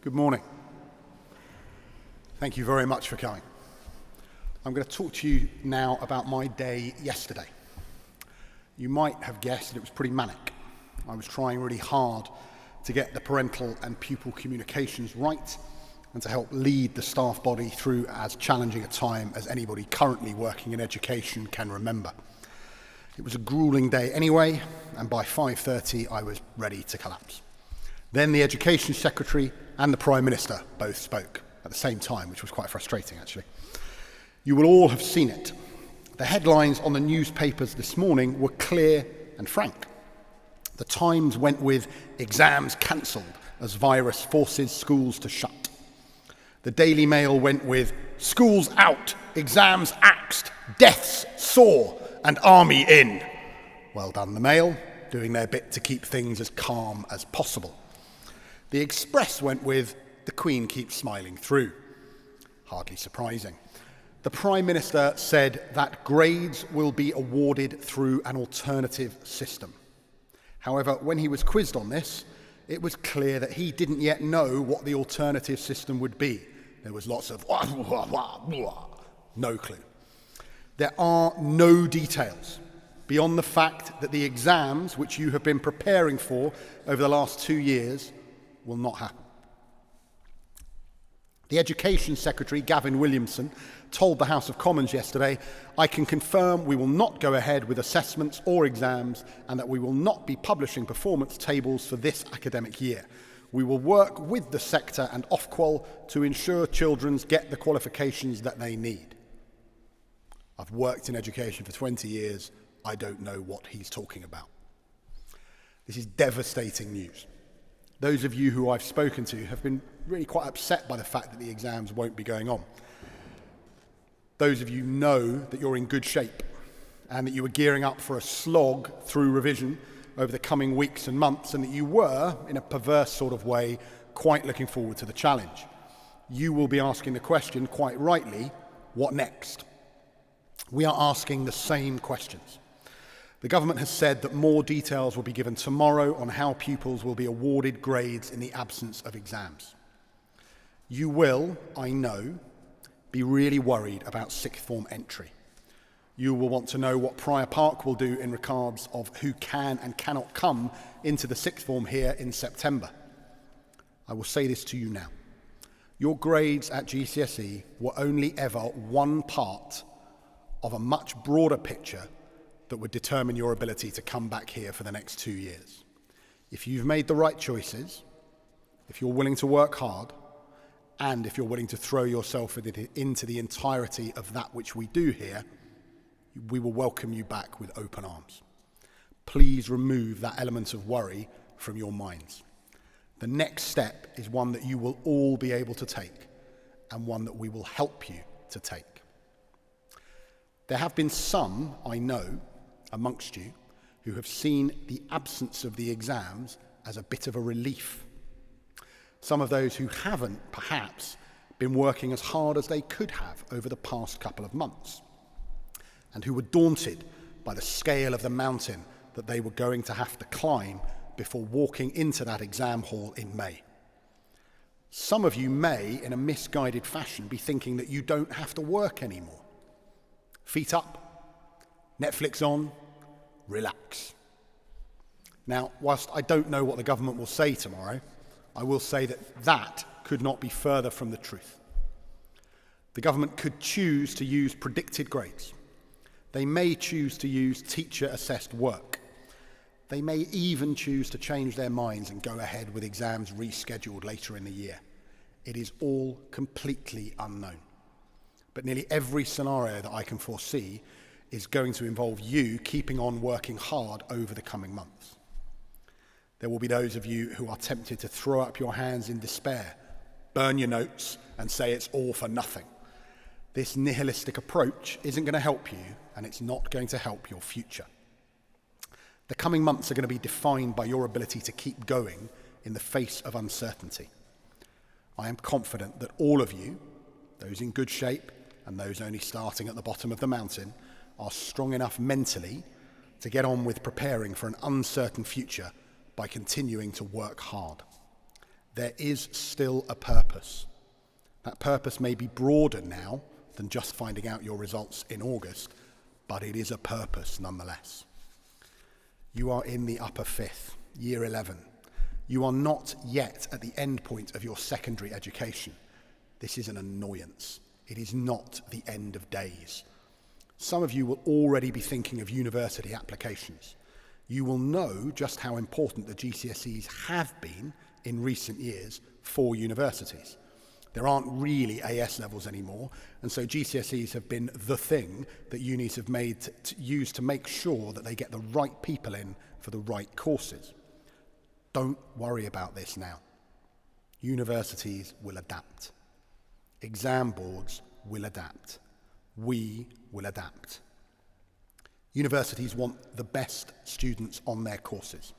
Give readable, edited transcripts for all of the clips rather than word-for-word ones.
Good morning. Thank you very much for coming. I'm going to talk to you now about my day yesterday. You might have guessed it was pretty manic. I was trying really hard to get the parental and pupil communications right and to help lead the staff body through as challenging a time as anybody currently working in education can remember. It was a grueling day anyway, and by 5:30 I was ready to collapse. Then the Education Secretary and the Prime Minister both spoke at the same time, which was quite frustrating actually. You will all have seen it. The headlines on the newspapers this morning were clear and frank. The Times went with "exams cancelled as virus forces schools to shut." The Daily Mail went with "schools out, exams axed, deaths soar and army in." Well done, the Mail, doing their bit to keep things as calm as possible. The Express went with "the Queen keeps smiling through." Hardly surprising. The Prime Minister said that grades will be awarded through an alternative system. However, when he was quizzed on this, it was clear that he didn't yet know what the alternative system would be. There was lots of no clue. There are no details beyond the fact that the exams which you have been preparing for over the last 2 years will not happen. The Education Secretary, Gavin Williamson, told the House of Commons yesterday, "I can confirm we will not go ahead with assessments or exams and that we will not be publishing performance tables for this academic year. We will work with the sector and Ofqual to ensure children get the qualifications that they need." I've worked in education for 20 years. I don't know what he's talking about. This is devastating news. Those of you who I've spoken to have been really quite upset by the fact that the exams won't be going on. Those of you know that you're in good shape and that you were gearing up for a slog through revision over the coming weeks and months, and that you were, in a perverse sort of way, quite looking forward to the challenge. You will be asking the question, quite rightly, what next? We are asking the same questions. The government has said that more details will be given tomorrow on how pupils will be awarded grades in the absence of exams. You will, I know, be really worried about sixth form entry. You will want to know what Prior Park will do in regards of who can and cannot come into the sixth form here in September. I will say this to you now. Your grades at GCSE were only ever one part of a much broader picture that would determine your ability to come back here for the next 2 years. If you've made the right choices, if you're willing to work hard, and if you're willing to throw yourself into the entirety of that which we do here, we will welcome you back with open arms. Please remove that element of worry from your minds. The next step is one that you will all be able to take, and one that we will help you to take. There have been some, I know, amongst you who have seen the absence of the exams as a bit of a relief. Some of those who haven't, perhaps, been working as hard as they could have over the past couple of months, and who were daunted by the scale of the mountain that they were going to have to climb before walking into that exam hall in May. Some of you may, in a misguided fashion, be thinking that you don't have to work anymore. Feet up, Netflix on, relax. Now, whilst I don't know what the government will say tomorrow, I will say that that could not be further from the truth. The government could choose to use predicted grades. They may choose to use teacher-assessed work. They may even choose to change their minds and go ahead with exams rescheduled later in the year. It is all completely unknown. But nearly every scenario that I can foresee is going to involve you keeping on working hard over the coming months. There will be those of you who are tempted to throw up your hands in despair, burn your notes, and say it's all for nothing. This nihilistic approach isn't going to help you, and it's not going to help your future. The coming months are going to be defined by your ability to keep going in the face of uncertainty. I am confident that all of you, those in good shape and those only starting at the bottom of the mountain, are strong enough mentally to get on with preparing for an uncertain future by continuing to work hard. There is still a purpose. That purpose may be broader now than just finding out your results in August, but it is a purpose nonetheless. You are in the upper fifth, year 11. You are not yet at the end point of your secondary education. This is an annoyance. It is not the end of days. Some of you will already be thinking of university applications. You will know just how important the GCSEs have been in recent years for universities. There aren't really AS levels anymore, and so GCSEs have been the thing that unis have made to use to make sure that they get the right people in for the right courses. Don't worry about this now. Universities will adapt. Exam boards will adapt. We will adapt. Universities want the best students on their courses.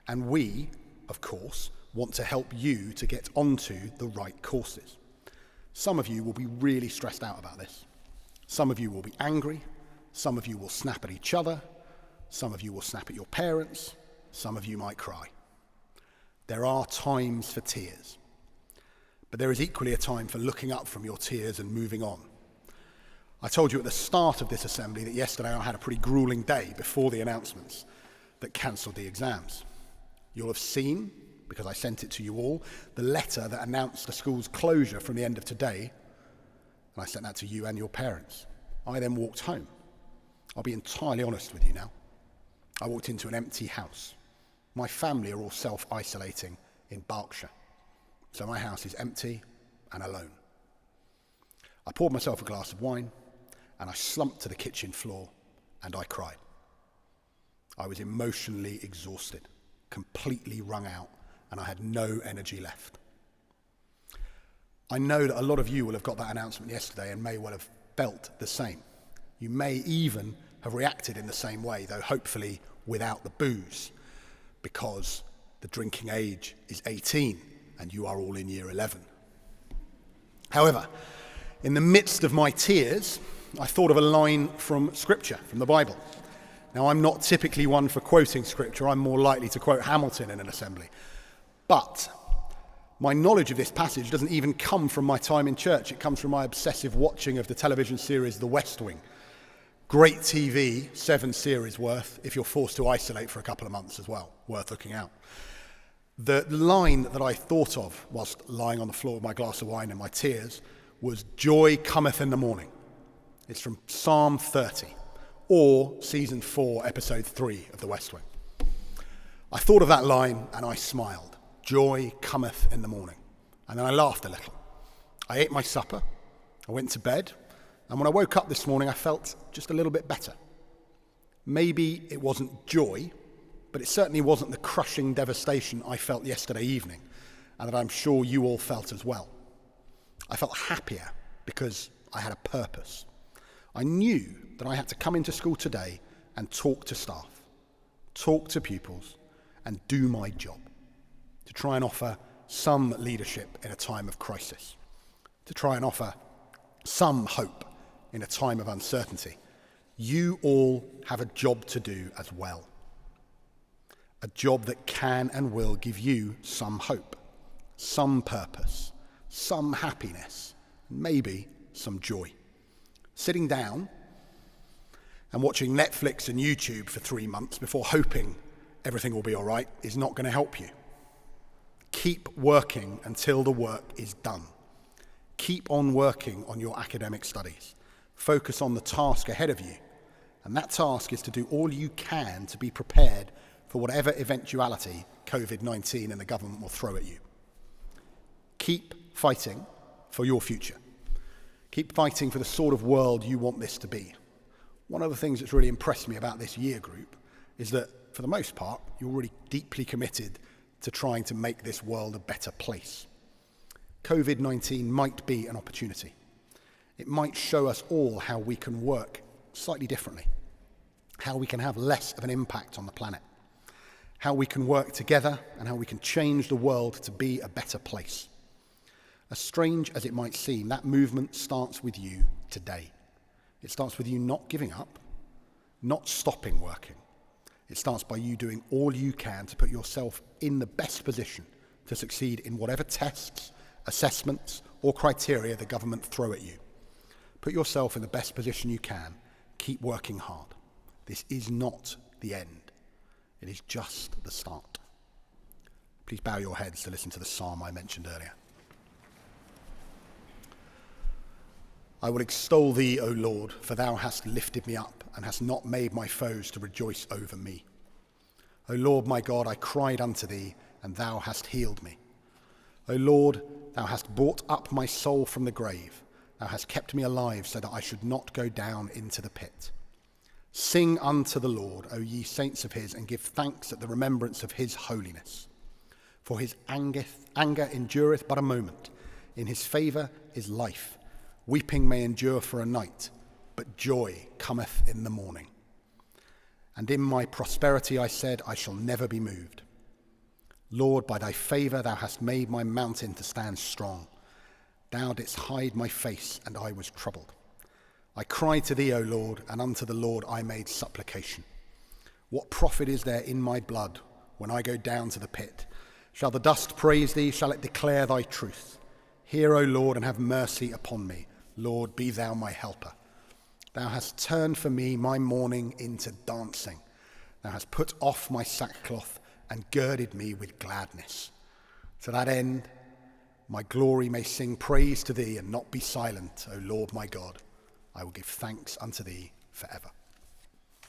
And we, of course, want to help you to get onto the right courses. Some of you will be really stressed out about this. Some of you will be angry. Some of you will snap at each other. Some of you will snap at your parents. Some of you might cry. There are times for tears. But there is equally a time for looking up from your tears and moving on. I told you at the start of this assembly that yesterday I had a pretty grueling day before the announcements that cancelled the exams. You'll have seen, because I sent it to you all, the letter that announced the school's closure from the end of today, and I sent that to you and your parents. I then walked home. I'll be entirely honest with you now. I walked into an empty house. My family are all self-isolating in Berkshire, so my house is empty and alone. I poured myself a glass of wine, and I slumped to the kitchen floor, and I cried. I was emotionally exhausted, completely wrung out, and I had no energy left. I know that a lot of you will have got that announcement yesterday and may well have felt the same. You may even have reacted in the same way, though hopefully without the booze, because the drinking age is 18 and you are all in year 11. However, in the midst of my tears, I thought of a line from Scripture, from the Bible. Now, I'm not typically one for quoting Scripture. I'm more likely to quote Hamilton in an assembly. But my knowledge of this passage doesn't even come from my time in church. It comes from my obsessive watching of the television series The West Wing. Great TV, 7 series worth, if you're forced to isolate for a couple of months as well. Worth looking out. The line that I thought of whilst lying on the floor with my glass of wine and my tears was "Joy cometh in the morning." It's from Psalm 30, or season 4, episode 3 of The West Wing. I thought of that line and I smiled. Joy cometh in the morning. And then I laughed a little. I ate my supper, I went to bed, and when I woke up this morning I felt just a little bit better. Maybe it wasn't joy, but it certainly wasn't the crushing devastation I felt yesterday evening, and that I'm sure you all felt as well. I felt happier because I had a purpose. I knew that I had to come into school today and talk to staff, talk to pupils, and do my job, to try and offer some leadership in a time of crisis, to try and offer some hope in a time of uncertainty. You all have a job to do as well. A job that can and will give you some hope, some purpose, some happiness, maybe some joy. Sitting down and watching Netflix and YouTube for 3 months before hoping everything will be all right is not going to help you. Keep working until the work is done. Keep on working on your academic studies. Focus on the task ahead of you. And that task is to do all you can to be prepared for whatever eventuality COVID-19 and the government will throw at you. Keep fighting for your future. Keep fighting for the sort of world you want this to be. One of the things that's really impressed me about this year group is that, for the most part, you're really deeply committed to trying to make this world a better place. COVID-19 might be an opportunity. It might show us all how we can work slightly differently, how we can have less of an impact on the planet, how we can work together, and how we can change the world to be a better place. As strange as it might seem, that movement starts with you today. It starts with you not giving up, not stopping working. It starts by you doing all you can to put yourself in the best position to succeed in whatever tests, assessments, or criteria the government throw at you. Put yourself in the best position you can. Keep working hard. This is not the end. It is just the start. Please bow your heads to listen to the psalm I mentioned earlier. I will extol thee, O Lord, for thou hast lifted me up and hast not made my foes to rejoice over me. O Lord my God, I cried unto thee, and thou hast healed me. O Lord, thou hast brought up my soul from the grave. Thou hast kept me alive so that I should not go down into the pit. Sing unto the Lord, O ye saints of his, and give thanks at the remembrance of his holiness. For his anger endureth but a moment. In his favour is life. Weeping may endure for a night, but joy cometh in the morning. And in my prosperity I said, I shall never be moved. Lord, by thy favour thou hast made my mountain to stand strong. Thou didst hide my face, and I was troubled. I cried to thee, O Lord, and unto the Lord I made supplication. What profit is there in my blood when I go down to the pit? Shall the dust praise thee? Shall it declare thy truth? Hear, O Lord, and have mercy upon me. Lord, be thou my helper. Thou hast turned for me my mourning into dancing. Thou hast put off my sackcloth and girded me with gladness. To that end, my glory may sing praise to thee and not be silent, O Lord my God. I will give thanks unto thee forever.